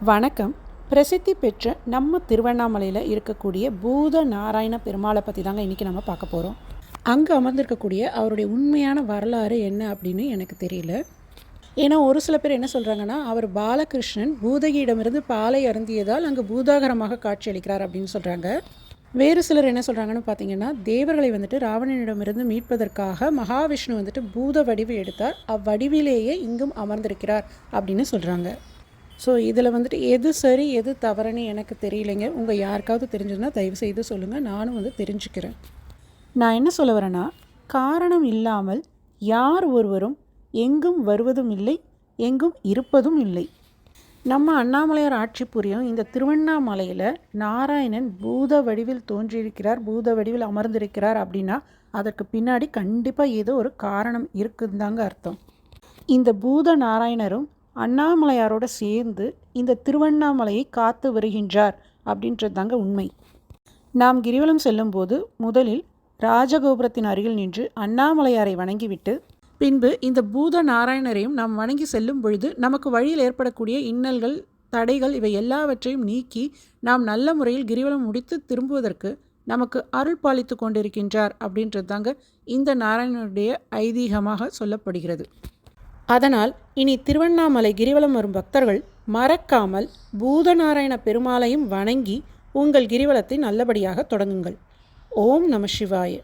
வணக்கம். பிரசித்தி பெற்ற நம்ம திருவண்ணாமலையில் இருக்கக்கூடிய பூத நாராயண பெருமாளை பற்றி தாங்க இன்றைக்கி நம்ம பார்க்க போகிறோம். அங்கே அமர்ந்திருக்கக்கூடிய அவருடைய உண்மையான வரலாறு என்ன அப்படின்னு எனக்கு தெரியல. ஏன்னா ஒரு சில பேர் என்ன சொல்கிறாங்கன்னா, அவர் பாலகிருஷ்ணன் பூதகியிடமிருந்து பாலை அருந்தியதால் அங்கே பூதாகரமாக காட்சியளிக்கிறார் அப்படின்னு சொல்கிறாங்க. வேறு சிலர் என்ன சொல்கிறாங்கன்னு பார்த்தீங்கன்னா, தேவர்களை ராவணனிடமிருந்து மீட்பதற்காக மகாவிஷ்ணு பூத வடிவு எடுத்தார், அவ்வடிவிலேயே இங்கும் அமர்ந்திருக்கிறார் அப்படின்னு சொல்கிறாங்க. ஸோ இதில் எது சரி எது தவறுன்னு எனக்கு தெரியலைங்க. உங்கள் யாருக்காவது தெரிஞ்சதுன்னா தயவுசெய்து சொல்லுங்கள், நானும் தெரிஞ்சுக்கிறேன். நான் என்ன சொல்ல வரேன்னா, காரணம் இல்லாமல் யார் ஒருவரும் எங்கும் வருவதும் இல்லை, எங்கும் இருப்பதும் இல்லை. நம்ம அண்ணாமலையார் ஆட்சி புரியும் இந்த திருவண்ணாமலையில் நாராயணன் பூத வடிவில் தோன்றியிருக்கிறார், பூத வடிவில் அமர்ந்திருக்கிறார் அப்படின்னா அதற்கு பின்னாடி கண்டிப்பாக ஏதோ ஒரு காரணம் இருக்குதுன்னு தாங்க அர்த்தம். இந்த பூத நாராயணரும் அண்ணாமலையாரோடு சேர்ந்து இந்த திருவண்ணாமலையை காத்து வருகின்றார் அப்படின்றது தாங்க உண்மை. நாம் கிரிவலம் செல்லும்போது முதலில் ராஜகோபுரத்தின் அருகில் நின்று அண்ணாமலையாரை வணங்கிவிட்டு பின்பு இந்த பூத நாராயணரையும் நாம் வணங்கி செல்லும் பொழுது நமக்கு வழியில் ஏற்படக்கூடிய இன்னல்கள், தடைகள் இவை எல்லாவற்றையும் நீக்கி நாம் நல்ல முறையில் கிரிவலம் முடித்து திரும்புவதற்கு நமக்கு அருள் பாலித்து கொண்டிருக்கின்றார் அப்படின்றது தாங்க இந்த நாராயணனுடைய ஐதீகமாக சொல்லப்படுகிறது. அதனால் இனி திருவண்ணாமலை கிரிவலம் வரும் பக்தர்கள் மறக்காமல் பூதநாராயண பெருமாளையும் வணங்கி உங்கள் கிரிவலத்தை நல்லபடியாக தொடங்குங்கள். ஓம் நம சிவாய.